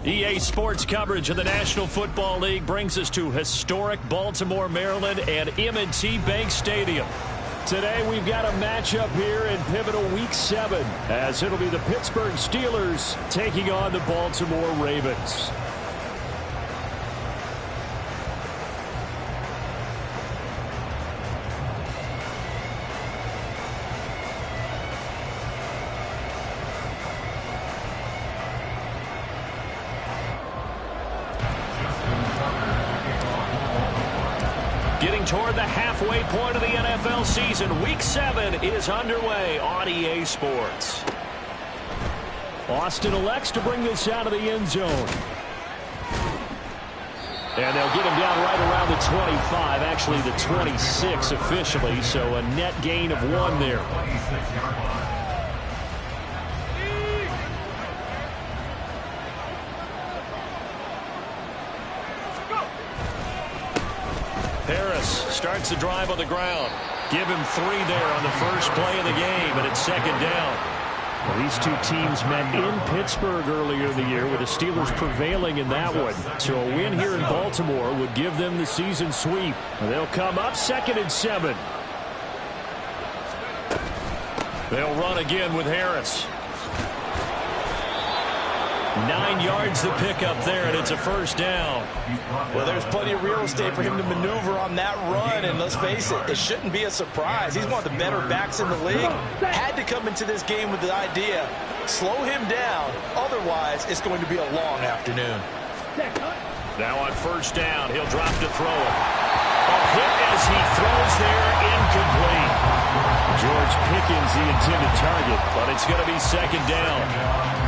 EA Sports coverage of the National Football League brings us to historic Baltimore, Maryland and M&T Bank Stadium. Today we've got a matchup here in pivotal Week 7 as it'll be the Pittsburgh Steelers taking on the Baltimore Ravens. Getting toward the halfway point of the NFL season, Week 7 is underway on EA Sports. Austin elects to bring this out of the end zone. And they'll get him down right around the 25, actually the 26 officially, so a net gain of 1 there. Harris starts the drive on the ground. Give him 3 there on the first play of the game, and it's 2nd down. Well, these two teams met in Pittsburgh earlier in the year with the Steelers prevailing in that one. So a win here in Baltimore would give them the season sweep. And they'll come up 2nd and 7. They'll run again with Harris. 9 yards to pick up there, and it's a 1st down. Well, there's plenty of real estate for him to maneuver on that run, and let's face it, it shouldn't be a surprise. He's one of the better backs in the league. Had to come into this game with the idea, slow him down, otherwise it's going to be a long afternoon. Now on 1st down, he'll drop to throw it. A hit as he throws there, incomplete. George Pickens the intended target, but it's going to be 2nd down.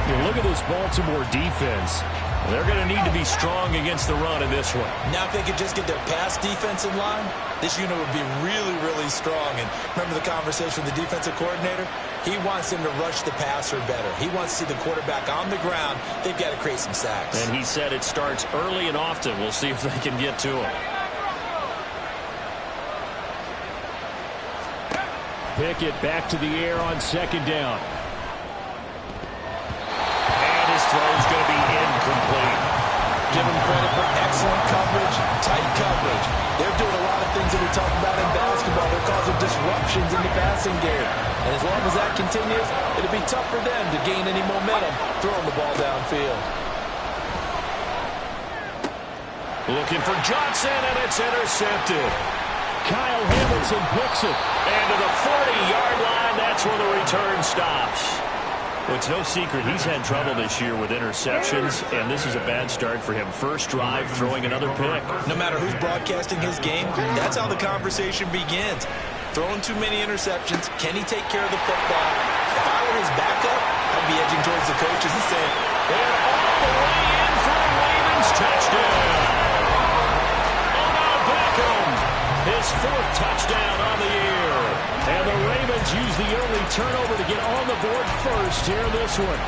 You look at this Baltimore defense. They're going to need to be strong against the run in this one. Now if they could just get their pass defense in line, this unit would be really, really strong. And remember the conversation with the defensive coordinator? He wants them to rush the passer better. He wants to see the quarterback on the ground. They've got to create some sacks. And he said it starts early and often. We'll see if they can get to him. Pickett back to the air on 2nd down. His throw's going to be incomplete. Give him credit for excellent coverage, tight coverage. They're doing a lot of things that we talk about in basketball. They're causing disruptions in the passing game. And as long as that continues, it'll be tough for them to gain any momentum throwing the ball downfield. Looking for Johnson, and it's intercepted. Kyle Hamilton picks it. And to the 40-yard line, that's where the return stops. Well, it's no secret he's had trouble this year with interceptions, and this is a bad start for him. First drive, throwing another pick. No matter who's broadcasting his game, that's how the conversation begins. Throwing too many interceptions, can he take care of the football? If I were his backup, I'd be edging towards the coaches and saying, and all the way in for a Ravens touchdown. Odell Beckham, his 4th touchdown on the year. And the Ravens use the early turnover to get on the board first here in this one.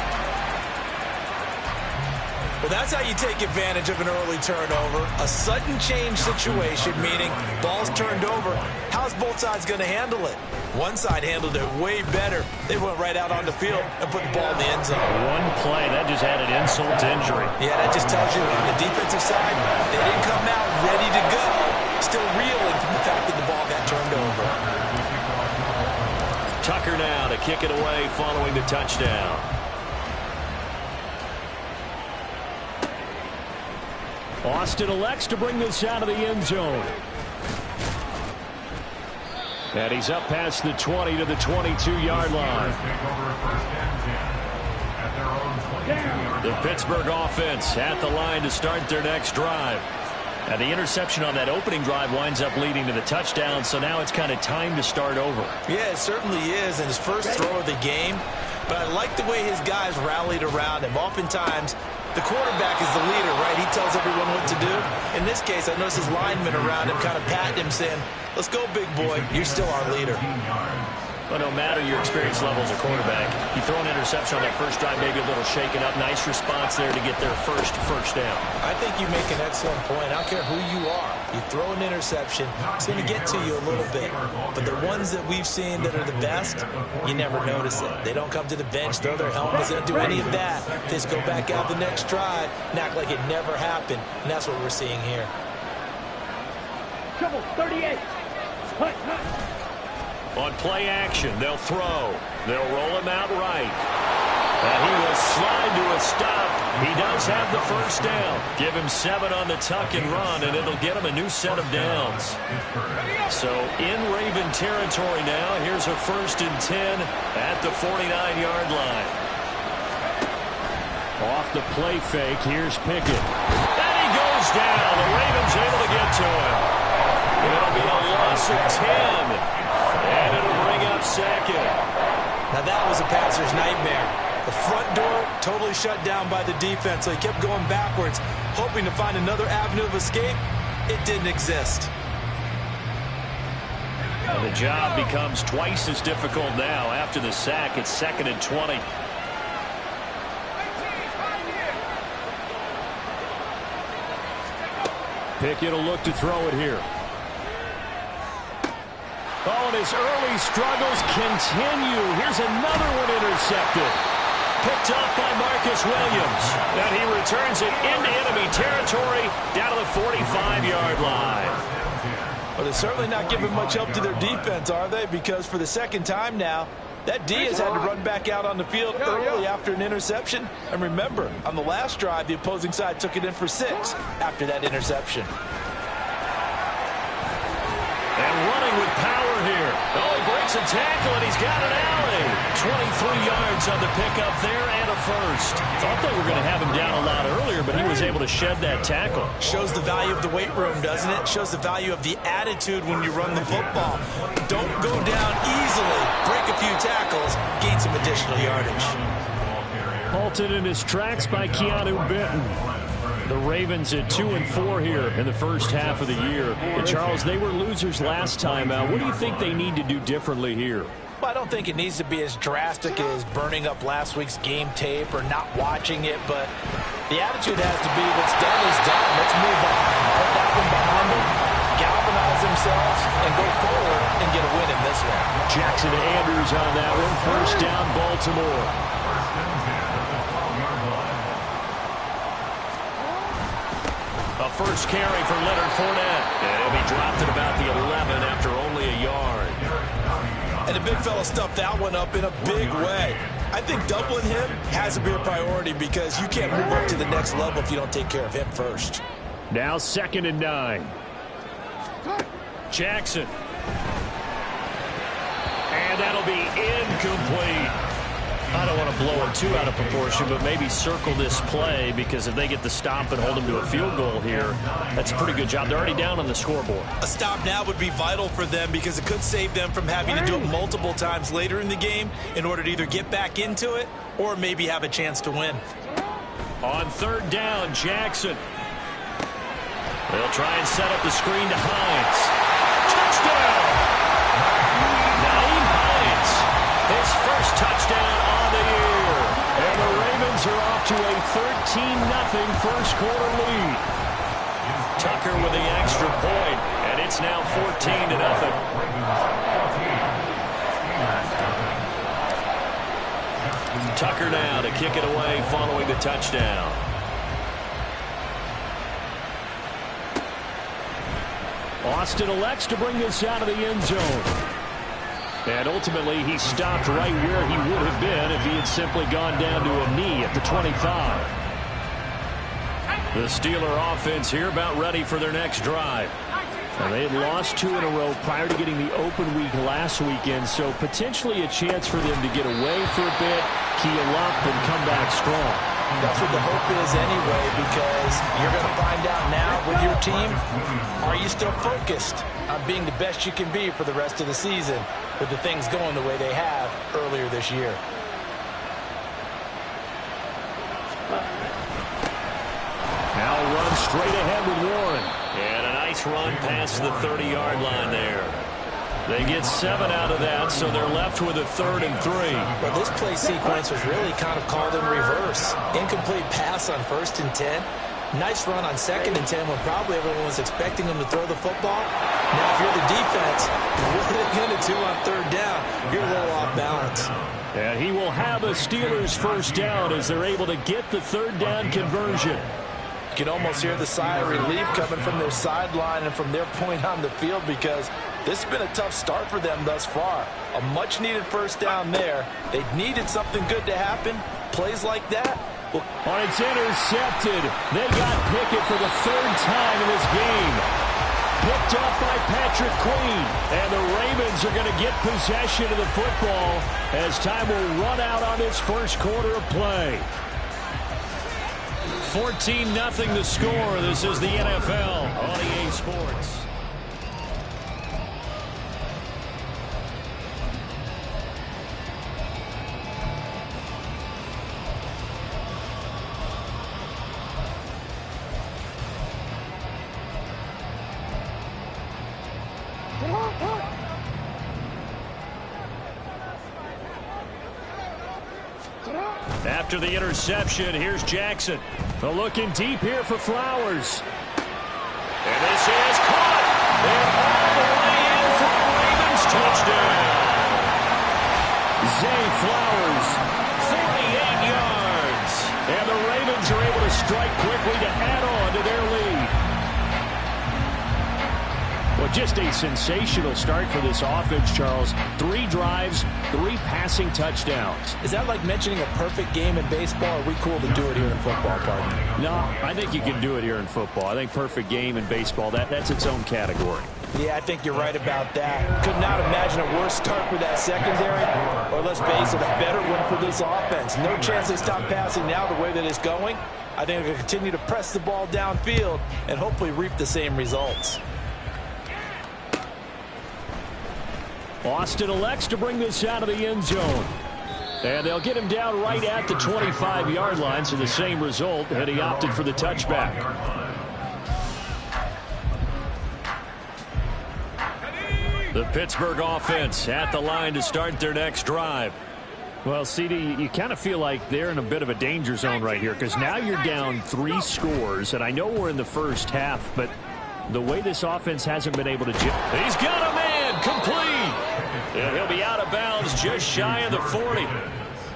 Well, that's how you take advantage of an early turnover. A sudden change situation, meaning ball's turned over. How's both sides going to handle it? One side handled it way better. They went right out on the field and put the ball in the end zone. One play, that just added insult to injury. Yeah, that just tells you on the defensive side, they didn't come out ready to go. Still reeling from the fact that the ball got turned over. Tucker now to kick it away following the touchdown. Austin elects to bring this out of the end zone. And he's up past the 20 to the 22-yard line. The Pittsburgh offense at the line to start their next drive. And the interception on that opening drive winds up leading to the touchdown, so now it's kind of time to start over. Yeah, it certainly is, and his first throw of the game. But I like the way his guys rallied around him. Oftentimes, the quarterback is the leader, right? He tells everyone what to do. In this case, I noticed his linemen around him kind of patting him, saying, let's go, big boy. You're still our leader. Well, no matter your experience level as a quarterback, you throw an interception on that first drive, maybe a little shaken up. Nice response there to get their first down. I think you make an excellent point. I don't care who you are. You throw an interception, it's going to get to you a little bit. But the ones that we've seen that are the best, you never notice it. They don't come to the bench, throw their helmets, they don't do any of that. They just go back out the next drive and act like it never happened. And that's what we're seeing here. Trouble, 38. On play action, they'll throw. They'll roll him out right. And he will slide to a stop. He does have the first down. Give him 7 on the tuck and run, and it'll get him a new set of downs. So in Raven territory now, here's a 1st and 10 at the 49-yard line. Off the play fake, here's Pickett. And he goes down. The Ravens able to get to him. It'll be a loss of 10. And it'll bring up 2nd. Now that was a passer's nightmare. The front door totally shut down by the defense, so he kept going backwards, hoping to find another avenue of escape. It didn't exist. And the job becomes twice as difficult now after the sack. It's 2nd and 20. Pickett will look to throw it here. Oh, and his early struggles continue. Here's another one intercepted. Picked up by Marcus Williams. And he returns it into enemy territory down to the 45-yard line. Well, they're certainly not giving much help to their defense, are they? Because for the 2nd time now, that D has had to run back out on the field early after an interception. And remember, on the last drive, the opposing side took it in for 6 after that interception. And running with power here. Oh, he breaks a tackle, and he's got an alley. 23 yards on the pickup there and a first. Thought they were going to have him down a lot earlier, but he was able to shed that tackle. Shows the value of the weight room, doesn't it? Shows the value of the attitude when you run the football. Don't go down easily. Break a few tackles. Gain some additional yardage. Halted in his tracks by Keanu Benton. The Ravens at 2-4 here in the first half of the year. And Charles, they were losers last time out. What do you think they need to do differently here? Well, I don't think it needs to be as drastic as burning up last week's game tape or not watching it, but the attitude has to be what's done is done. Let's move on. Put that one behind them, galvanize themselves, and go forward and get a win in this one. Jackson Andrews on that one. First down, Baltimore. A first carry for Leonard Fournette. And he'll be dropped at about the 11 after only a yard. And the big fella stuffed that one up in a big way. I think doubling him has to be a priority because you can't move up to the next level if you don't take care of him first. Now 2nd and 9. Jackson. And that'll be incomplete. I don't want to blow him too out of proportion, but maybe circle this play because if they get the stop and hold him to a field goal here, that's a pretty good job. They're already down on the scoreboard. A stop now would be vital for them because it could save them from having to do it multiple times later in the game in order to either get back into it or maybe have a chance to win. On 3rd down, Jackson. They'll try and set up the screen to Hines. Touchdown! Naeem Hines, his first touchdown on the year. And the Ravens are off to a 13-0 first quarter lead. Tucker with the extra point, and it's now 14-0. Tucker now to kick it away following the touchdown. Austin elects to bring this out of the end zone. And ultimately, he stopped right where he would have been if he had simply gone down to a knee at the 25. The Steeler offense here about ready for their next drive. And they had lost 2 in a row prior to getting the open week last weekend, so potentially a chance for them to get away for a bit, keel up, and come back strong. That's what the hope is anyway, because you're going to find out now with your team, are you still focused on being the best you can be for the rest of the season with the things going the way they have earlier this year? Now run straight ahead with Warren. And a nice run past the 30-yard line there. They get 7 out of that, so they're left with a 3rd and 3. Well, this play sequence was really kind of called in reverse. Incomplete pass on 1st and 10. Nice run on 2nd and 10 when probably everyone was expecting them to throw the football. Now, if you're the defense, what are they going to do on 3rd down? You're a little off balance. And he will have a Steelers 1st down as they're able to get the 3rd down conversion. You can almost hear the sigh of relief coming from their sideline and from their point on the field because this has been a tough start for them thus far. A much-needed 1st down there. They needed something good to happen. Plays like that. Well, it's intercepted. They got Pickett for the 3rd time in this game. Picked up by Patrick Queen. And the Ravens are going to get possession of the football as time will run out on this 1st quarter of play. 14-0 the score. This is the NFL on EA Sports. After the interception, here's Jackson. Looking deep here for Flowers. And this is caught. And all the way in for a Ravens touchdown. Zay Flowers, 48 yards. And the Ravens are able to strike quickly to add on to their lead. Well, just a sensational start for this offense, Charles. 3 drives, 3 passing touchdowns. Is that like mentioning a perfect game in baseball, or are we cool to do it here in football, partner? No, I think you can do it here in football. I think perfect game in baseball, that's its own category. Yeah, I think you're right about that. Could not imagine a worse start for that secondary, or let's face it, a better one for this offense. No chance they stop passing now the way that it's going. I think they're going to continue to press the ball downfield and hopefully reap the same results. Austin elects to bring this out of the end zone. And they'll get him down right at the 25-yard line, so the same result, and he opted for the touchback. The Pittsburgh offense at the line to start their next drive. Well, CD, you kind of feel like they're in a bit of a danger zone right here because now you're down 3 scores, and I know we're in the first half, but the way this offense hasn't been able to... He's got a man complete! And he'll be out of bounds just shy of the 40.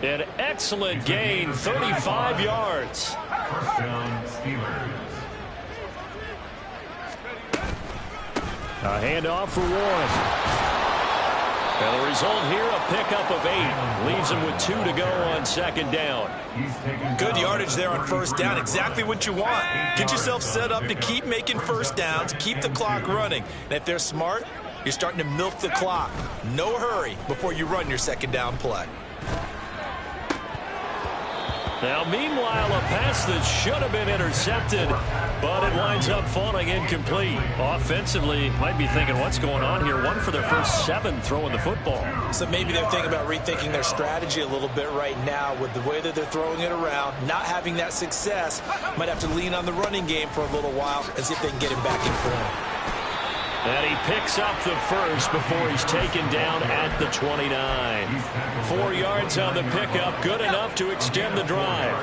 An excellent gain, 35 yards. A handoff for Warren. And the result here, a pickup of 8. Leaves him with 2 to go on 2nd down. Good yardage there on 1st down. Exactly what you want. Get yourself set up to keep making 1st downs, keep the clock running. And if they're smart, you're starting to milk the clock. No hurry before you run your 2nd down play. Now, meanwhile, a pass that should have been intercepted, but it winds up falling incomplete. Offensively, might be thinking, what's going on here? 1 for their first 7 throwing the football. So maybe they're thinking about rethinking their strategy a little bit right now with the way that they're throwing it around, not having that success. Might have to lean on the running game for a little while and see if they can get him back in form. And he picks up the first before he's taken down at the 29. 4 yards on the pickup, good enough to extend the drive.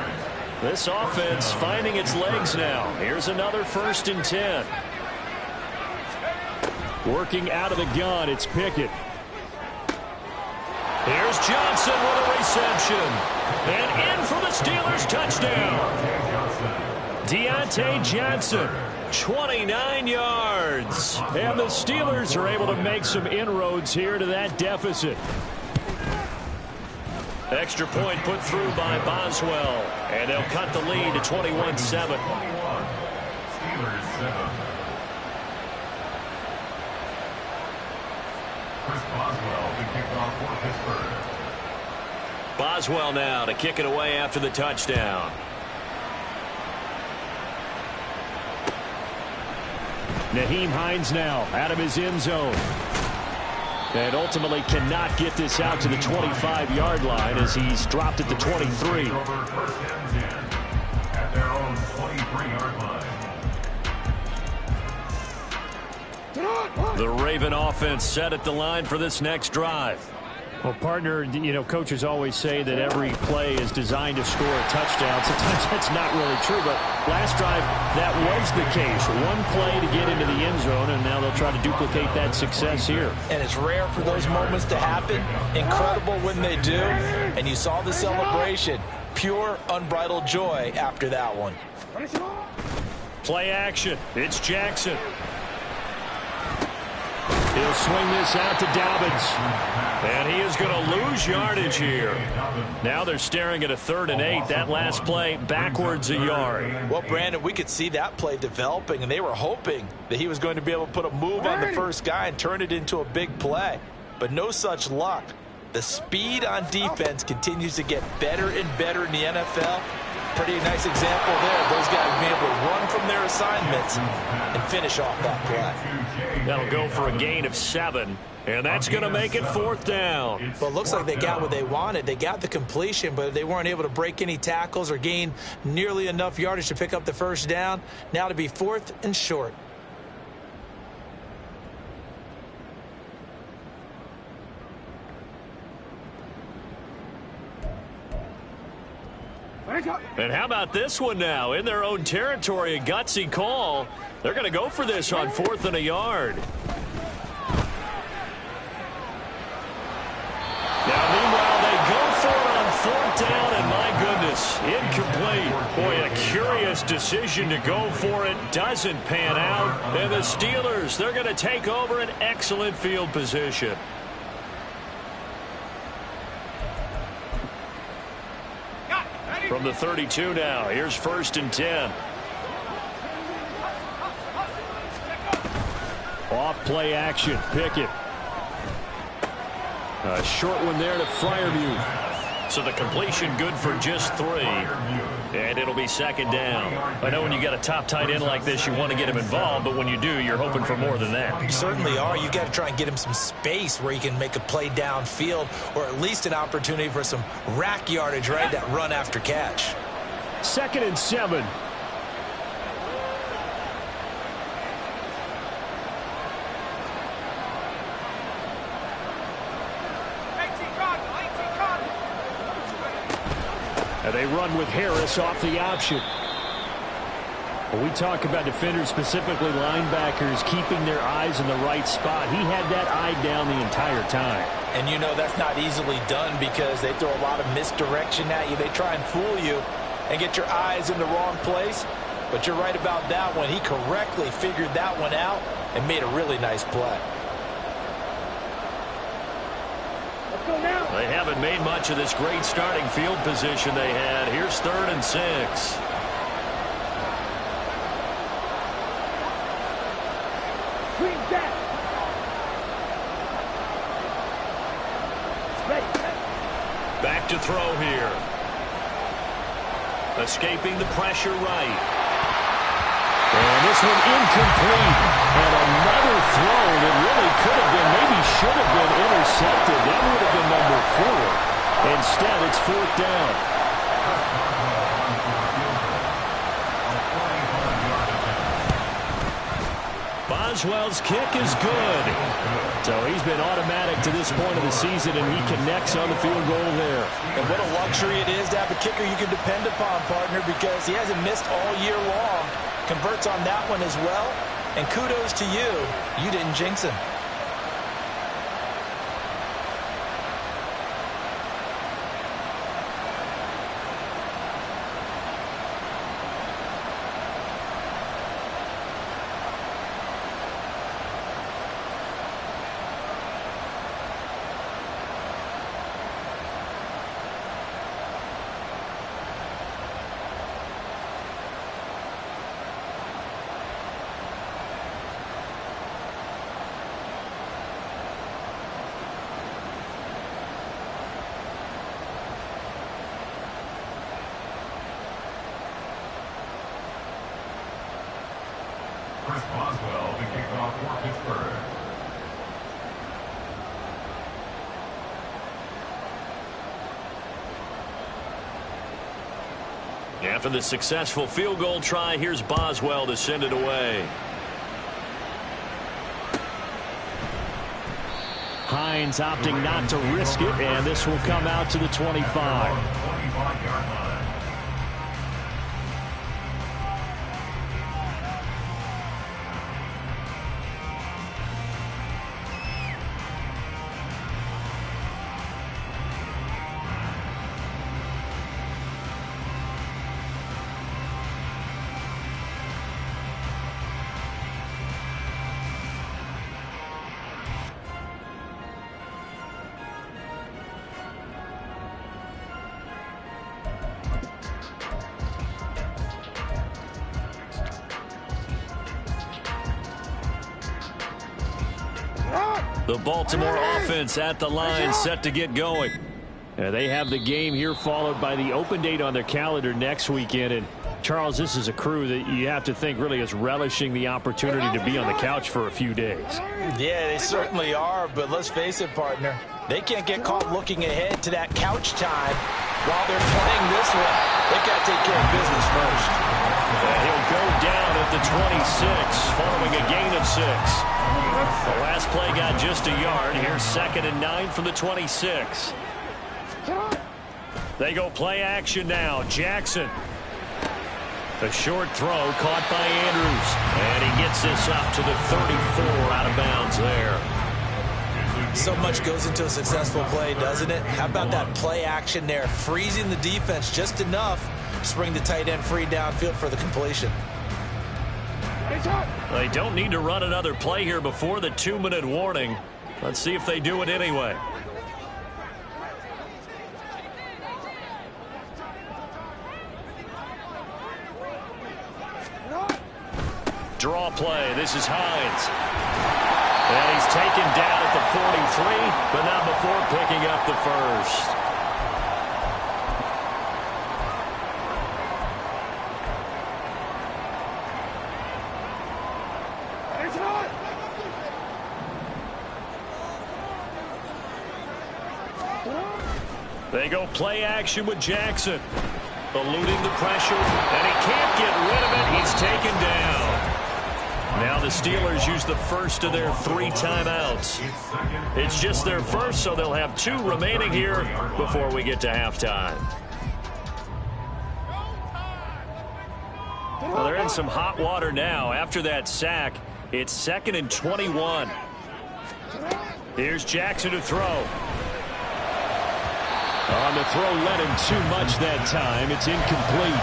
This offense finding its legs now. Here's another 1st and 10. Working out of the gun, it's Pickett. Here's Johnson with a reception. And in for the Steelers touchdown. Deontay Johnson. 29 yards. And the Steelers are able to make some inroads here to that deficit. Extra point put through by Boswell. And they'll cut the lead to 21-7. Steelers 7. Chris Boswell to kick off for Pittsburgh. Boswell now to kick it away after the touchdown. Nyheim Hines now out of his end zone. And ultimately cannot get this out to the 25-yard line as he's dropped at the 23. First and 10 at their own 23-yard line. The Raven offense set at the line for this next drive. Well, partner, you know, coaches always say that every play is designed to score a touchdown. Sometimes that's not really true, but last drive, that was the case. One play to get into the end zone, and now they'll try to duplicate that success here. And it's rare for those moments to happen. Incredible when they do. And you saw the celebration. Pure, unbridled joy after that one. Play action. It's Jackson. He'll swing this out to Dobbins. And he is going to lose yardage here. Now they're staring at a 3rd and 8. That last play backwards a yard. Well, Brandon, we could see that play developing, and they were hoping that he was going to be able to put a move on the first guy and turn it into a big play. But no such luck. The speed on defense continues to get better and better in the NFL. Pretty nice example there of those guys being able to run from their assignments and finish off that play. That'll go for a gain of 7, and that's going to make it 4th down. Well, it looks like they got what they wanted. They got the completion, but they weren't able to break any tackles or gain nearly enough yardage to pick up the first down. Now to be 4th and short. And how about this one now? In their own territory, a gutsy call. They're going to go for this on 4th and a yard. Now, meanwhile, they go for it on 4th down, and my goodness, incomplete. Boy, a curious decision to go for it. Doesn't pan out. And the Steelers, they're going to take over an excellent field position. From the 32 now, here's 1st and 10. Off play action, Pickett. A short one there to Freiermuth. So the completion good for just 3. And it'll be 2nd down. I know when you got a top tight end like this, you want to get him involved, but when you do, you're hoping for more than that. You certainly are. You got to try and get him some space where he can make a play downfield, or at least an opportunity for some rack yardage, right? That run after catch. 2nd and 7. And they run with Harris off the option. When we talk about defenders, specifically linebackers, keeping their eyes in the right spot, he had that eye down the entire time. And you know that's not easily done because they throw a lot of misdirection at you. They try and fool you and get your eyes in the wrong place. But you're right about that one. He correctly figured that one out and made a really nice play. They haven't made much of this great starting field position they had. Here's 3rd and 6. Back to throw here. Escaping the pressure right. And this one incomplete. And another throw that really could have been, maybe should have been intercepted. That would have been number 4. Instead, it's 4th down. Boswell's kick is good. So he's been automatic to this point of the season, and he connects on the field goal there. And what a luxury it is to have a kicker you can depend upon, partner, because he hasn't missed all year long. Converts on that one as well. And kudos to you. You didn't jinx him. Chris Boswell, the kickoff for Pittsburgh. After the successful field goal try, here's Boswell to send it away. Lions opting not to risk it, and this will come out to the 25. 25-yard line. The Baltimore offense at the line, set to get going. They have the game here followed by the open date on their calendar next weekend. And Charles, this is a crew that you have to think really is relishing the opportunity to be on the couch for a few days. Yeah, they certainly are, but let's face it, partner. They can't get caught looking ahead to that couch time while they're playing this one. They've got to take care of business first. He'll go down at the 26 following a gain of 6. The last play got just a yard. Here's 2nd and 9 from the 26. They go play action now. Jackson. A short throw caught by Andrews. And he gets this up to the 34 out of bounds there. So much goes into a successful play, doesn't it? How about that play action there? Freezing the defense just enough to bring the tight end free downfield for the completion. They don't need to run another play here before the 2-minute warning. Let's see if they do it anyway. Draw play. This is Hines. And he's taken down at the 43, but not before picking up the first. They go play action with Jackson. Eluding the pressure, and he can't get rid of it. He's taken down. Now the Steelers use the first of their 3 timeouts. It's just their first, so they'll have 2 remaining here before we get to halftime. Well, they're in some hot water now. After that sack, it's 2nd and 21. Here's Jackson to throw. On the throw, led him too much that time. It's incomplete.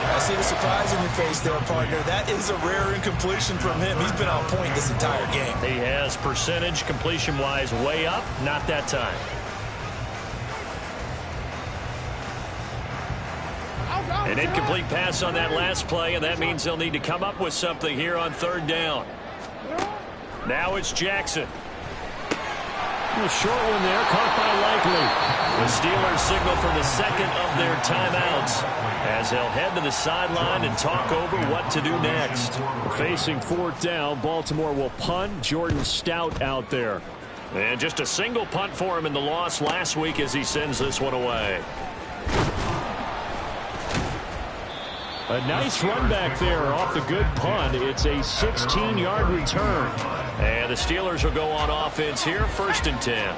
I see the surprise in your face there, partner. That is a rare incompletion from him. He's been on point this entire game. He has percentage completion-wise way up. Not that time. An incomplete pass on that last play, and that means they'll need to come up with something here on 3rd down. Now it's Jackson. A short one there, caught by Likely. The Steelers signal for the 2nd of their timeouts as they'll head to the sideline and talk over what to do next. Facing 4th down, Baltimore will punt. Jordan Stout out there. And just a single punt for him in the loss last week as he sends this one away. A nice run back there off the good punt. It's a 16-yard return. And the Steelers will go on offense here, 1st and 10.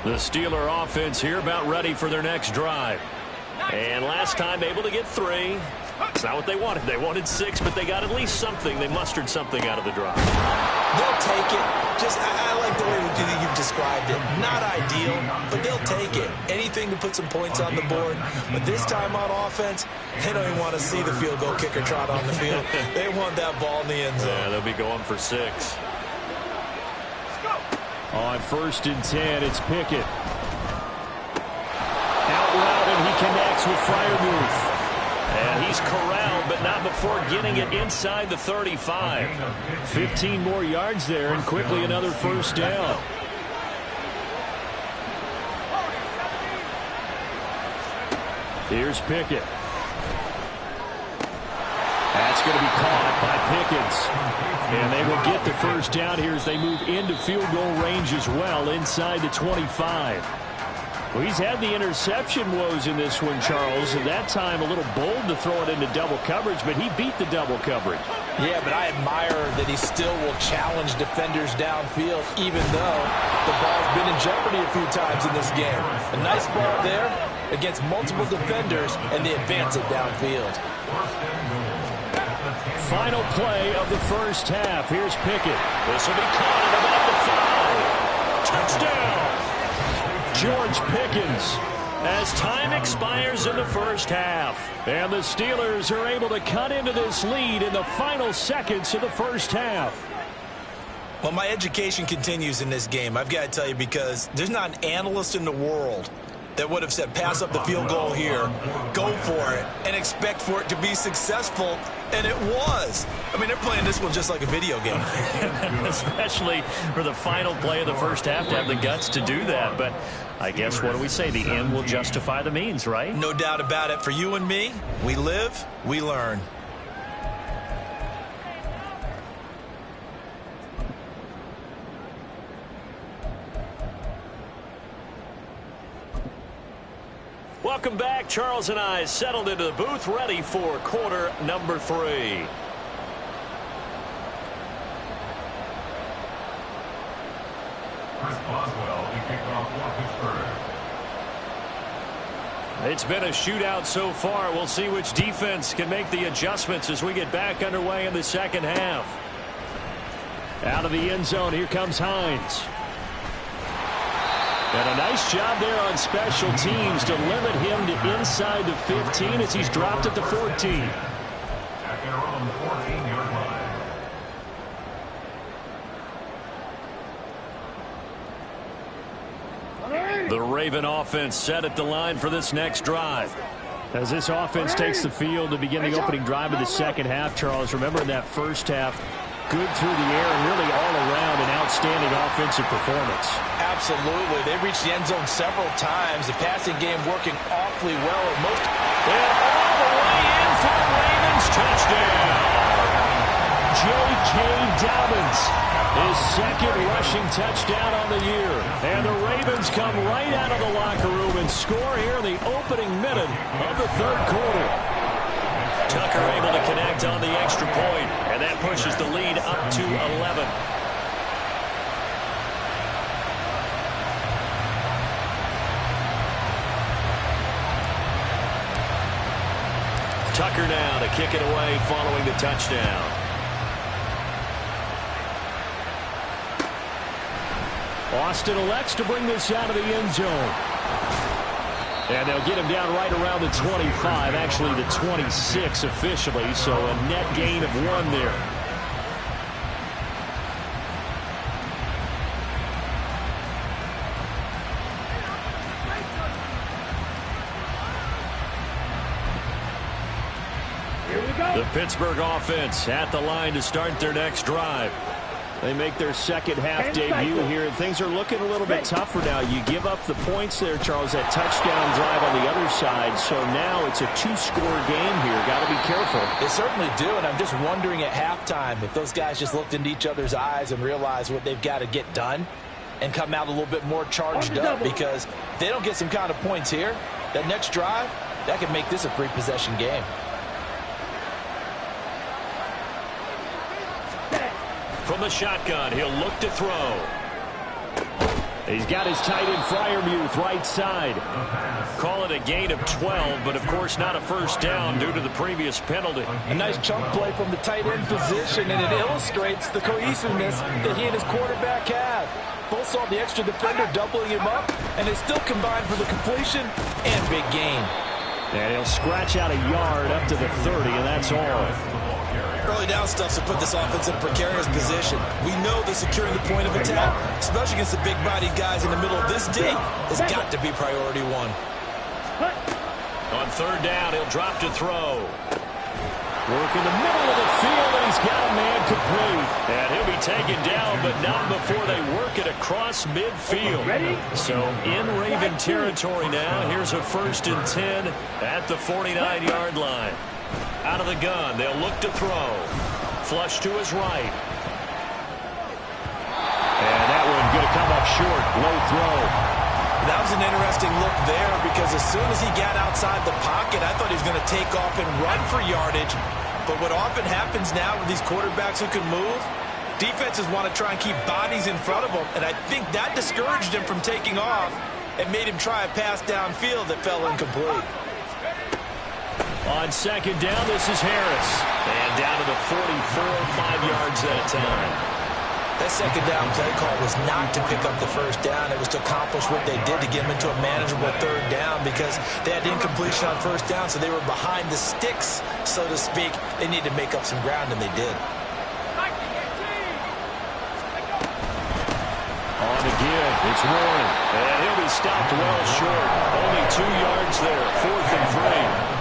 The Steeler offense here about ready for their next drive. And last time able to get 3. It's not what they wanted. They wanted 6, but they got at least something. They mustered something out of the drive. They'll take it. I like the way you've described it. Not ideal, but they'll take it. Anything to put some points on the board. But this time on offense, they don't even want to see the field goal kicker trot on the field. They want that ball in the end zone. Yeah, they'll be going for 6. On 1st and 10, it's Pickett. Out route, and he connects with Freiermuth. And he's corralled, but not before getting it inside the 35. 15 more yards there, and quickly another 1st down. Here's Pickett. That's going to be caught by Pickens. And they will get the 1st down here as they move into field goal range as well, inside the 25. Well, he's had the interception woes in this one, Charles. And that time a little bold to throw it into double coverage, but he beat the double coverage. Yeah, but I admire that he still will challenge defenders downfield, even though the ball's been in jeopardy a few times in this game. A nice ball there against multiple defenders, and they advance it downfield. Final play of the first half. Here's Pickett. This will be caught at about the 5. Touchdown! George Pickens. As time expires in the first half. And the Steelers are able to cut into this lead in the final seconds of the first half. Well, my education continues in this game, I've got to tell you, because there's not an analyst in the world that would have said pass up the field goal here, go for it, and expect for it to be successful, and it was. I mean, they're playing this one just like a video game. Especially for the final play of the first half to have the guts to do that. But I guess, what do we say? The end will justify the means, right? No doubt about it. For you and me, we live, we learn. Welcome back. Charles and I settled into the booth, ready for quarter number 3. Chris Boswell, the kickoff for Pittsburgh. It's been a shootout so far. We'll see which defense can make the adjustments as we get back underway in the second half. Out of the end zone, here comes Hines. And a nice job there on special teams to limit him to inside the 15 as he's dropped at the 14. Back in around the 14-yard line. The Raven offense set at the line for this next drive. As this offense takes the field to begin the opening drive of the second half, Charles, remember in that first half, good through the air and really all around an outstanding offensive performance. Absolutely. They reached the end zone several times. The passing game working awfully well at most. And all the way in for the Ravens. Touchdown. J.K. Dobbins, his second rushing touchdown on the year. And the Ravens come right out of the locker room and score here in the opening minute of the third quarter. Tucker able to connect on the extra point, and that pushes the lead up to 11. Tucker now to kick it away following the touchdown. Austin elects to bring this out of the end zone. And they'll get him down right around the 25, actually the 26 officially, so a net gain of 1 there. The Pittsburgh offense at the line to start their next drive. They make their second half debut here, and things are looking a little bit tougher now. You give up the points there, Charles, that touchdown drive on the other side, so now it's a 2-score game here. Got to be careful. They certainly do, and I'm just wondering at halftime if those guys just looked into each other's eyes and realized what they've got to get done and come out a little bit more charged up, because if they don't get some kind of points here, that next drive, that could make this a 3-possession game. From the shotgun, he'll look to throw. He's got his tight end Freiermuth right side. Call it a gain of 12, but of course not a first down due to the previous penalty. A nice chunk play from the tight end position, and it illustrates the cohesiveness that he and his quarterback have. Both saw the extra defender doubling him up, and they still combined for the completion and big gain. And he'll scratch out a yard up to the 30, and that's all. Early down stuff to put this offense in a precarious position. We know that securing the point of attack, especially against the big-bodied guys in the middle of this D, has got to be priority 1. On third down, he'll drop to throw. Work in the middle of the field, and he's got a man complete. And he'll be taken down, but not before they work it across midfield. So in Raven territory now. Here's a 1st and 10 at the 49-yard line. Out of the gun, they'll look to throw. Flush to his right. And that one going to come up short. Low throw. That was an interesting look there, because as soon as he got outside the pocket, I thought he was going to take off and run for yardage. But what often happens now with these quarterbacks who can move, defenses want to try and keep bodies in front of them, and I think that discouraged him from taking off and made him try a pass downfield that fell incomplete. On second down, this is Harris. And down to the 44, 5 yards that time. That second down play call was not to pick up the first down. It was to accomplish what they did to get them into a manageable third down because they had incompletion on first down, so they were behind the sticks, so to speak. They needed to make up some ground, and they did. On the give, it's Warren. And he'll be stopped well short. Only 2 yards there, 4th and 3.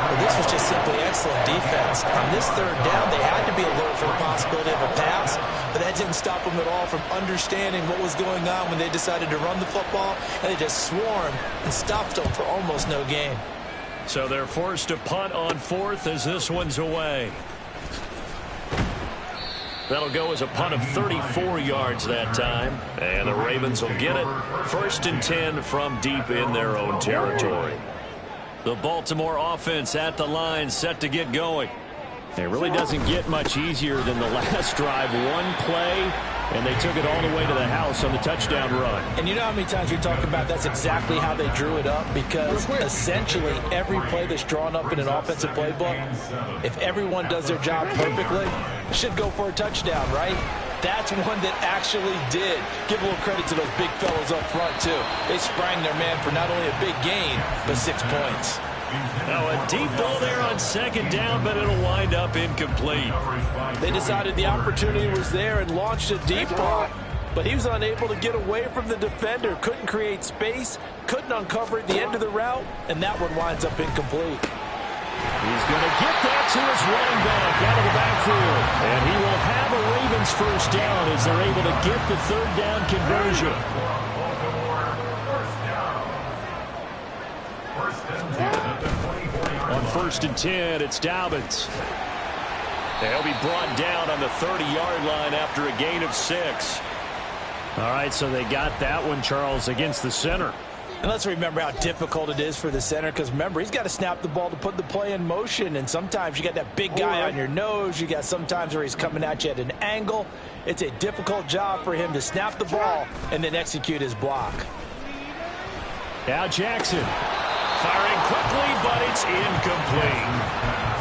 Well, this was just simply excellent defense. On this third down, they had to be alert for the possibility of a pass, but that didn't stop them at all from understanding what was going on when they decided to run the football, and they just swarmed and stopped them for almost no gain. So they're forced to punt on 4th as this one's away. That'll go as a punt of 34 yards that time. And the Ravens will get it. 1st and 10 from deep in their own territory. The Baltimore offense at the line, set to get going. It really doesn't get much easier than the last drive. One play, and they took it all the way to the house on the touchdown run. And you know how many times we talk about that's exactly how they drew it up? Because essentially every play that's drawn up in an offensive playbook, if everyone does their job perfectly, should go for a touchdown, right? That's one that actually did. Give a little credit to those big fellows up front, too. They sprang their man for not only a big gain, but 6 points. Now a deep ball there on second down, but it'll wind up incomplete. They decided the opportunity was there and launched a deep ball, but he was unable to get away from the defender. Couldn't create space, couldn't uncover at the end of the route, and that one winds up incomplete. He's going to get that to his running back out of the backfield. And he will have a Ravens first down as they're able to get the third down conversion. On 1st and 10, it's Dobbins. They'll be brought down on the 30-yard line after a gain of 6. All right, so they got that one, Charles, against the center. And let's remember how difficult it is for the center, because remember, he's got to snap the ball to put the play in motion, and sometimes you got that big guy on your nose. You got sometimes where he's coming at you at an angle. It's a difficult job for him to snap the ball and then execute his block. Now Jackson firing quickly, but it's incomplete.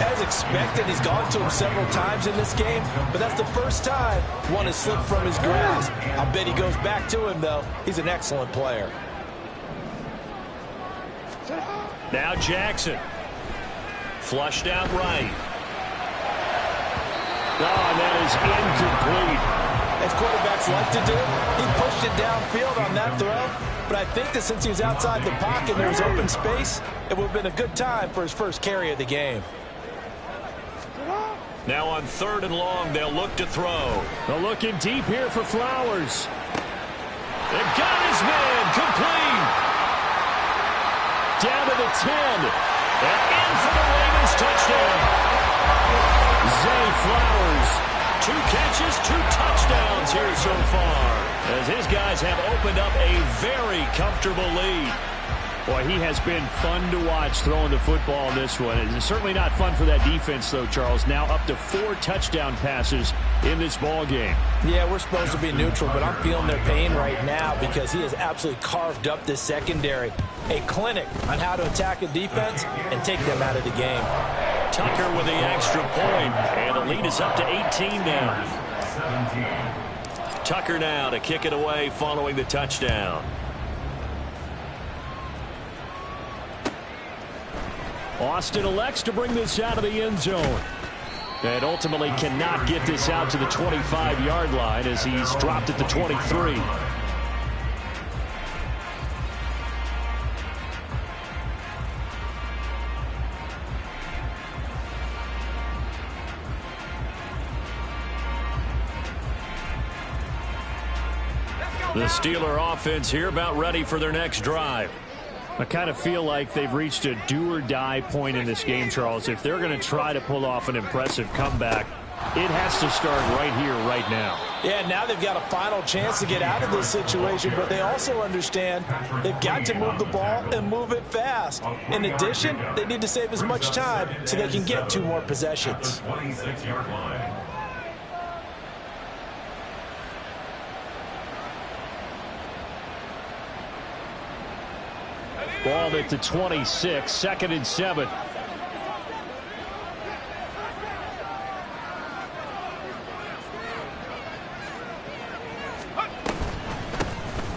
As expected, he's gone to him several times in this game, but that's the first time one has slipped from his grasp. I bet he goes back to him, though. He's an excellent player. Now Jackson. Flushed out right. Oh, and that is incomplete. As quarterbacks like to do, he pushed it downfield on that throw, but I think that since he was outside the pocket and there was open space, it would have been a good time for his first carry of the game. Now on 3rd and long, they'll look to throw. They're looking deep here for Flowers. They've got his man complete. Down to the 10. And in for the Ravens touchdown. Zay Flowers. 2 catches, 2 touchdowns here so far, as his guys have opened up a very comfortable lead. Boy, he has been fun to watch throwing the football in this one. It's certainly not fun for that defense, though, Charles. Now up to 4 touchdown passes in this ball game. Yeah, we're supposed to be neutral, but I'm feeling their pain right now because he has absolutely carved up this secondary. A clinic on how to attack a defense and take them out of the game. Tucker with the extra point, and the lead is up to 18 now. Tucker now to kick it away following the touchdown. Austin elects to bring this out of the end zone. And ultimately cannot get this out to the 25-yard line as he's dropped at the 23. The Steeler offense here about ready for their next drive. I kind of feel like they've reached a do-or-die point in this game, Charles. If they're going to try to pull off an impressive comeback, It has to start right here, right now. Yeah, now they've got a final chance to get out of this situation, but they also understand they've got to move the ball and move it fast. In addition, they need to save as much time so they can get 2 more possessions. 26-yard line. Ball at the 26, 2nd and 7.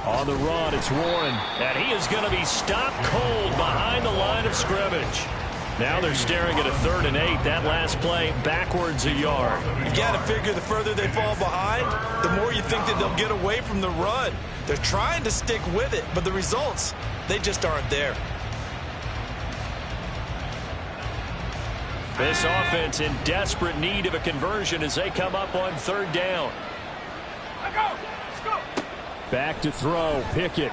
On the run, it's Warren. And he is going to be stopped cold behind the line of scrimmage. Now they're staring at a 3rd and 8. That last play backwards a yard. You've got to figure the further they fall behind, the more you think that they'll get away from the run. They're trying to stick with it, but the results, they just aren't there. This offense in desperate need of a conversion as they come up on 3rd down. Let's go. Back to throw, Pickett.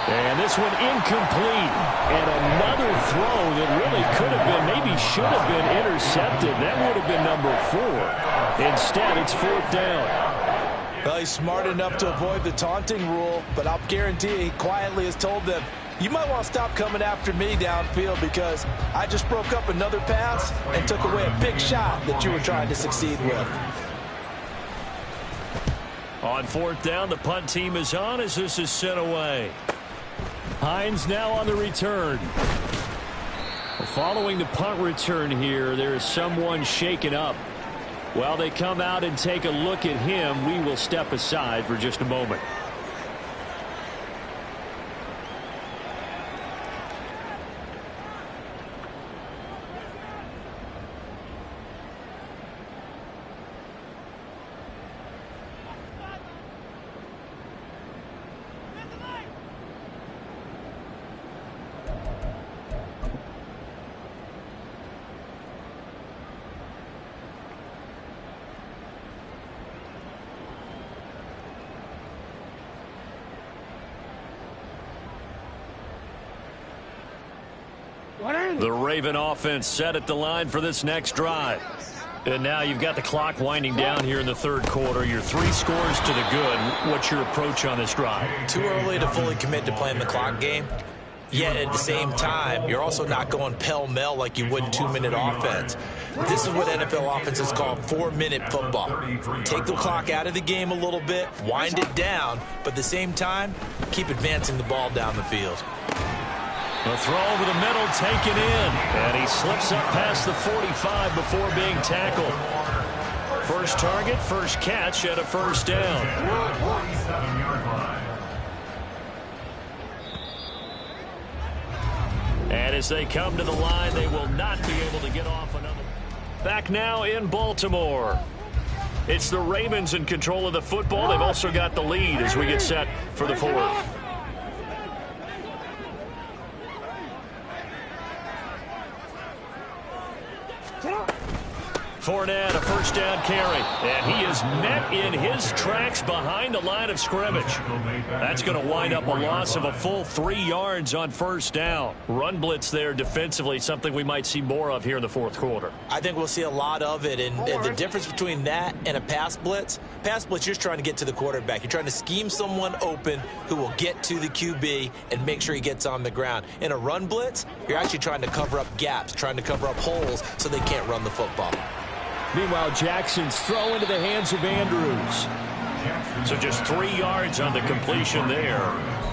And this one incomplete. And another throw that really could have been, maybe should have been intercepted. That would have been number 4. Instead, it's 4th down. Well, he's smart enough to avoid the taunting rule, but I'll guarantee he quietly has told them, you might want to stop coming after me downfield because I just broke up another pass and took away a big shot that you were trying to succeed with. On 4th down, the punt team is on as this is sent away. Hines now on the return. Following the punt return here, there is someone shaken up. While they come out and take a look at him, we will step aside for just a moment. The Raven offense set at the line for this next drive. And now you've got the clock winding down here in the 3rd quarter. You're 3 scores to the good. What's your approach on this drive? Too early to fully commit to playing the clock game. Yet at the same time, you're also not going pell-mell like you would in 2-minute offense. This is what NFL offenses call 4-minute football. Take the clock out of the game a little bit, wind it down, but at the same time, keep advancing the ball down the field. The throw over the middle taken in. And he slips up past the 45 before being tackled. First target, first catch at a 1st down. 47-yard line. And as they come to the line, they will not be able to get off another. Back now in Baltimore. It's the Ravens in control of the football. They've also got the lead as we get set for the 4th. Fournette, a 1st down carry. And he is met in his tracks behind the line of scrimmage. That's going to wind up a loss of a full 3 yards on 1st down. Run blitz there defensively, something we might see more of here in the 4th quarter. I think we'll see a lot of it, and the difference between that and a pass blitz, you're just trying to get to the quarterback. You're trying to scheme someone open who will get to the QB and make sure he gets on the ground. In a run blitz, you're actually trying to cover up gaps, trying to cover up holes so they can't run the football. Meanwhile, Jackson's throw into the hands of Andrews. So just 3 yards on the completion there.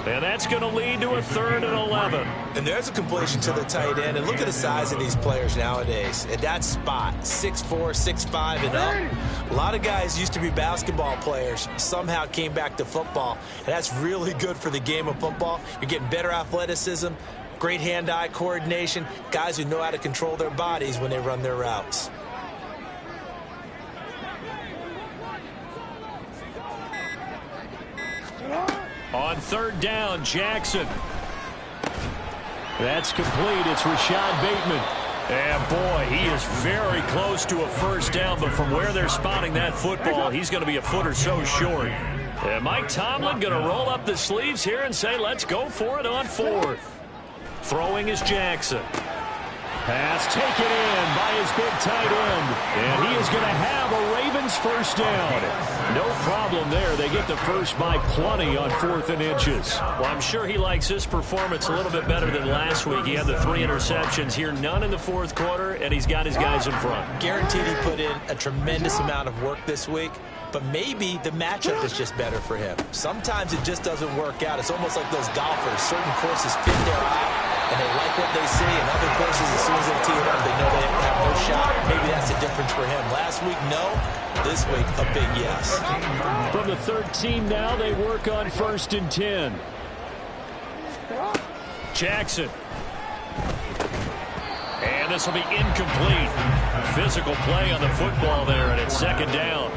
And that's going to lead to a 3rd and 11. And there's a completion to the tight end. And look at the size of these players nowadays. At that spot, 6'4", 6'5", and up. A lot of guys used to be basketball players, somehow came back to football. And that's really good for the game of football. You're getting better athleticism, great hand-eye coordination, guys who know how to control their bodies when they run their routes. On 3rd down, Jackson. That's complete. It's Rashad Bateman. And boy, he is very close to a 1st down, but from where they're spotting that football, he's going to be a foot or so short. And Mike Tomlin going to roll up the sleeves here and say, let's go for it on 4th. Throwing is Jackson. Pass taken in by his big tight end. And he is going to have a Ravens first down. No problem there. They get the first by plenty on 4th and inches. Well, I'm sure he likes this performance a little bit better than last week. He had the 3 interceptions here, none in the 4th quarter, and he's got his guys in front. Guaranteed he put in a tremendous amount of work this week, but maybe the matchup is just better for him. Sometimes it just doesn't work out. It's almost like those golfers. Certain courses fit their eye, and they like what they see, and other courses, as soon as they tee it up, they know they have no shot. Maybe that's the difference for him. Last week, no. This week, a big yes. From the 13 now, they work on 1st and 10. Jackson. And this will be incomplete. Physical play on the football there, and it's 2nd down.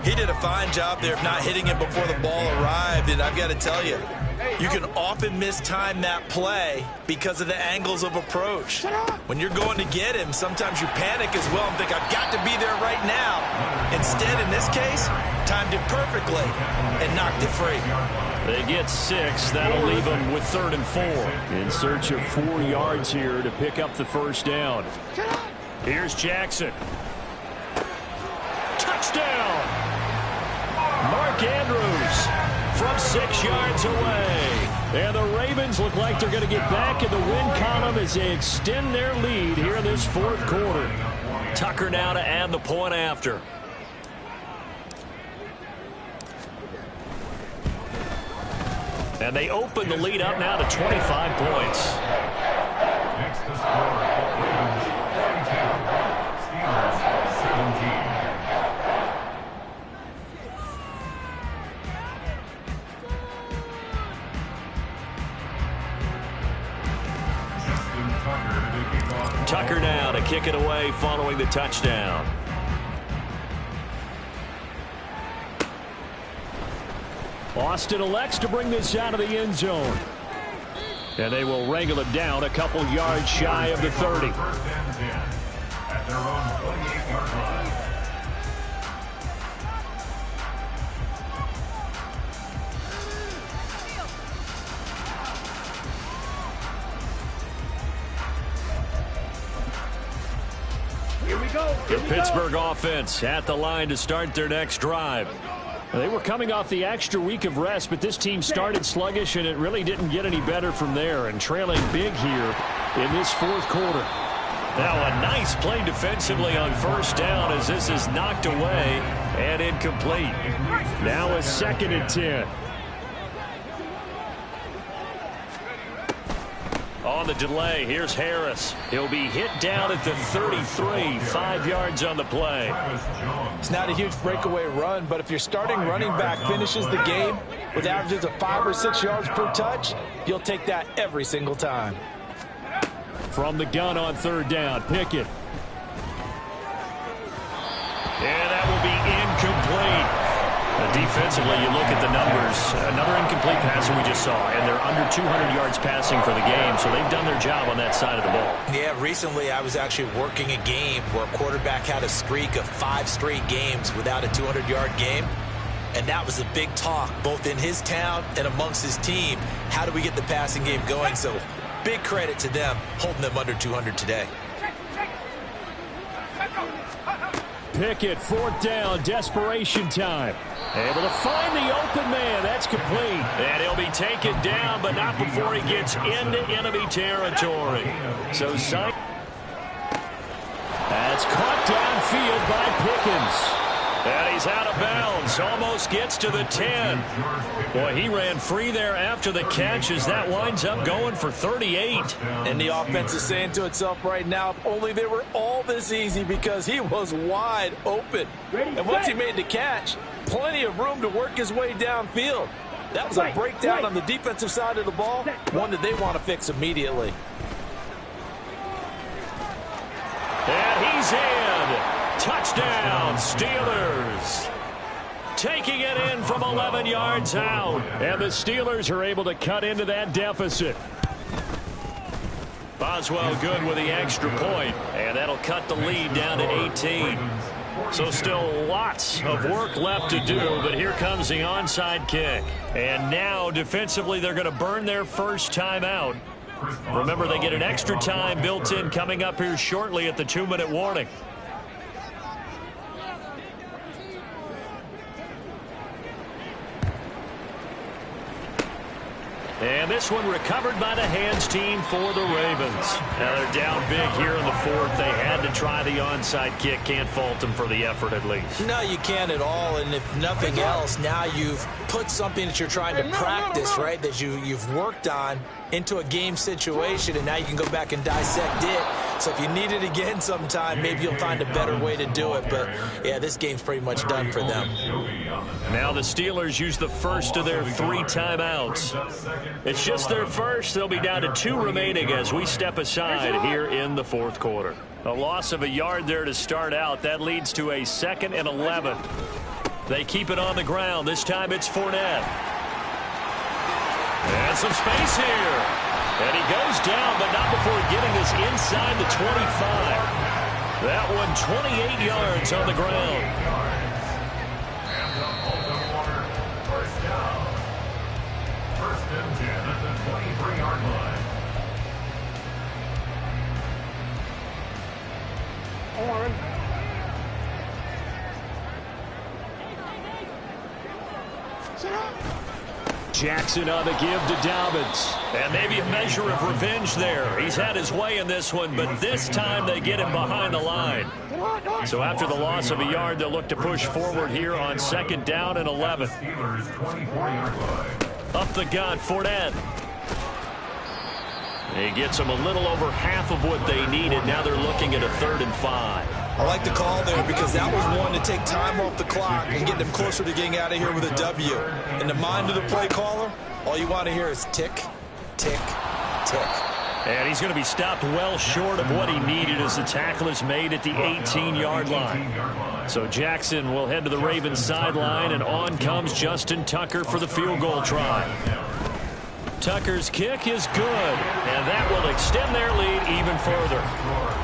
He did a fine job there of not hitting it before the ball arrived, and I've got to tell you, you can often mistime that play because of the angles of approach. When you're going to get him, sometimes you panic as well and think, I've got to be there right now. Instead, in this case, timed it perfectly and knocked it free. They get 6. That'll leave them with 3rd and 4. In search of 4 yards here to pick up the first down. Here's Jackson. Touchdown! Mark Andrews from 6 yards away. And the Ravens look like they're going to get back in the win column as they extend their lead here in this 4th quarter. Tucker now to add the point after. And they open the lead up now to 25 points. Next to score, Ravens 42, Steelers 17. Tucker now to kick it away following the touchdown. Austin elects to bring this out of the end zone. And they will wrangle it down a couple yards shy of the 30. First and 10 at their own 28-yard line. The Pittsburgh offense at the line to start their next drive. They were coming off the extra week of rest, but this team started sluggish, and it really didn't get any better from there, and trailing big here in this 4th quarter. Now a nice play defensively on 1st down as this is knocked away and incomplete. Now a 2nd and 10. On the delay, here's Harris. He'll be hit down at the 33, 5 yards on the play. It's not a huge breakaway run, but if your starting running back finishes the game with averages of 5 or 6 yards per touch, you'll take that every single time. From the gun on 3rd down, Pickett. And that will be incomplete. Defensively, you look at the numbers. Another incomplete passer we just saw, and they're under 200 yards passing for the game, so they've done their job on that side of the ball. Yeah, recently I was actually working a game where a quarterback had a streak of 5 straight games without a 200-yard game, and that was a big talk both in his town and amongst his team. How do we get the passing game going? So big credit to them holding them under 200 today. Pickett, 4th down, desperation time. Able to find the open man. That's complete. And he'll be taken down, but not before he gets into enemy territory. So, that's caught downfield by Pickens. And he's out of bounds. Almost gets to the 10. Boy, he ran free there after the catch as that winds up going for 38. And the offense is saying to itself right now, if only they were all this easy, because he was wide open. And once he made the catch, plenty of room to work his way downfield. That was a breakdown on the defensive side of the ball, one that they want to fix immediately. And he's in. Touchdown, Steelers. Taking it in from 11 yards out. And the Steelers are able to cut into that deficit. Boswell good with the extra point, and that'll cut the lead down to 18. So still lots of work left to do, but here comes the onside kick. And now defensively they're going to burn their first timeout Remember, they get an extra time built in coming up here shortly at the 2-minute warning. And this one recovered by the hands team for the Ravens. Now they're down big here in the fourth. They had to try the onside kick. Can't fault them for the effort at least. No, you can't at all. And if nothing else, now you've put something that you're trying to practice, right, that you've worked on into a game situation, and now you can go back and dissect it. So if you need it again sometime, maybe you'll find a better way to do it. But, yeah, this game's pretty much done for them. Now the Steelers use the first of their 3 timeouts. It's just their first. They'll be down to 2 remaining as we step aside here in the fourth quarter. A loss of a yard there to start out. That leads to a 2nd and 11. They keep it on the ground. This time it's Fournette. And some space here. And he goes down, but not before getting this inside the 25. That one 28 yards on the ground. Jackson on the give to Dobbins. And maybe a measure of revenge there. He's had his way in this one, but this time they get him behind the line. So after the loss of a yard, they'll look to push forward here on 2nd down and 11. Up the gut, Fournette. He gets them a little over half of what they needed. Now they're looking at a 3rd and 5. I like the call there because that was one to take time off the clock and get them closer to getting out of here with a W. In the mind of the play caller, all you want to hear is tick, tick, tick. And he's going to be stopped well short of what he needed as the tackle is made at the 18-yard line. So Jackson will head to the Ravens sideline, and on comes Justin Tucker for the field goal try. Tucker's kick is good, and that will extend their lead even further.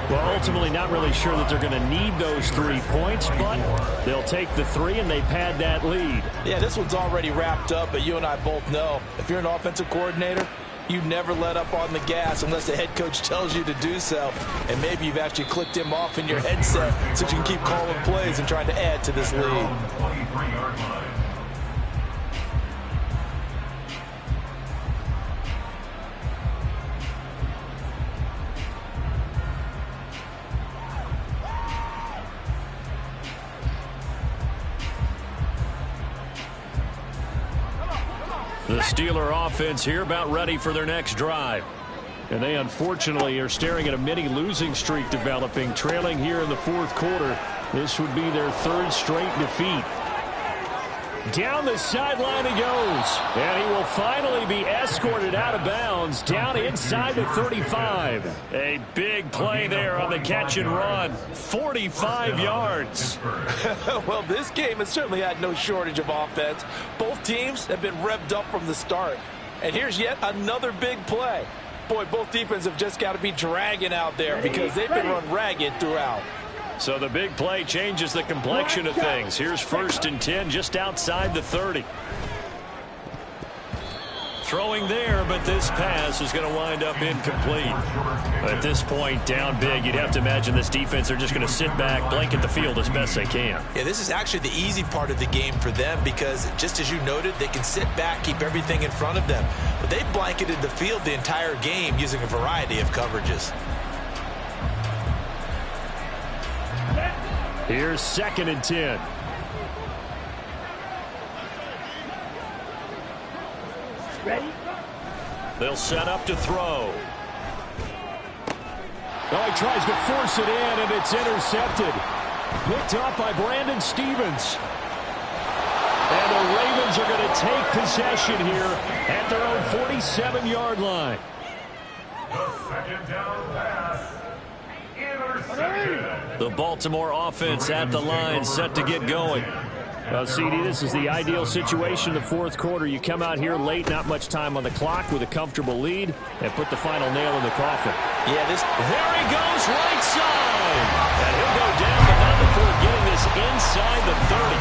Well, ultimately not really sure that they're going to need those 3 points, but they'll take the 3 and they pad that lead. Yeah, this one's already wrapped up, but you and I both know if you're an offensive coordinator, you never let up on the gas unless the head coach tells you to do so. And maybe you've actually clicked him off in your headset so you can keep calling plays and trying to add to this lead. The Steeler offense here about ready for their next drive. And they unfortunately are staring at a mini losing streak developing, trailing here in the fourth quarter. This would be their 3rd straight defeat. Down the sideline he goes. And he will finally be escorted out of bounds down inside the 35. A big play there on the catch and run. 45 yards. Well, this game has certainly had no shortage of offense. Both teams have been revved up from the start. And here's yet another big play. Boy, both defenses have just got to be dragging out there because they've been run ragged throughout. So the big play changes the complexion of things. Here's 1st and 10 just outside the 30. Throwing there, but this pass is going to wind up incomplete. At this point, down big, you'd have to imagine this defense are just going to sit back, blanket the field as best they can. Yeah, this is actually the easy part of the game for them because, just as you noted, they can sit back, keep everything in front of them. But they blanketed the field the entire game using a variety of coverages. Here's 2nd and 10. Ready? They'll set up to throw. Oh, he tries to force it in, and it's intercepted. Picked up by Brandon Stevens. And the Ravens are going to take possession here at their own 47-yard line. The 2nd down pass. Intercepted. The Baltimore offense at the line, set to get going. Well, CD, this is the ideal situation in the fourth quarter. You come out here late, not much time on the clock with a comfortable lead, and put the final nail in the coffin. Yeah, there he goes, right side. And he'll go down, but not before getting this inside the 30.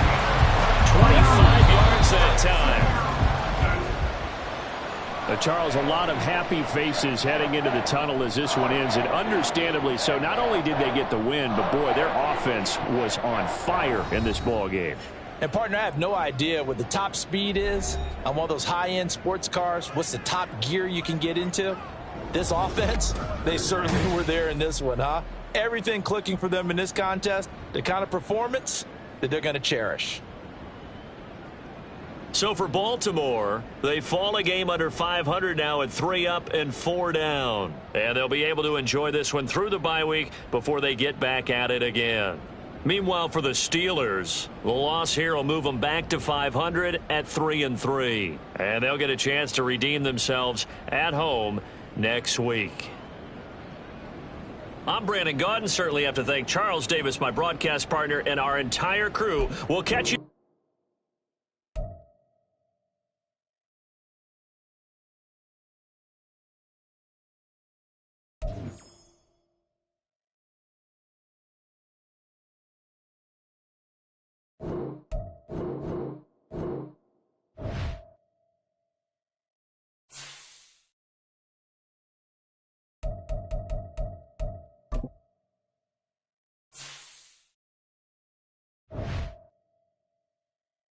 25 yards that time. Charles, a lot of happy faces heading into the tunnel as this one ends, and understandably so. Not only did they get the win, but, boy, their offense was on fire in this ball game. And, partner, I have no idea what the top speed is on one of those high-end sports cars. What's the top gear you can get into? This offense, they certainly were there in this one, huh? Everything clicking for them in this contest, the kind of performance that they're going to cherish. So for Baltimore, they fall a game under 500 now at 3 up and 4 down. And they'll be able to enjoy this one through the bye week before they get back at it again. Meanwhile, for the Steelers, the loss here will move them back to 500 at 3-3. And they'll get a chance to redeem themselves at home next week. I'm Brandon Gaudin. Certainly have to thank Charles Davis, my broadcast partner, and our entire crew. We'll catch you.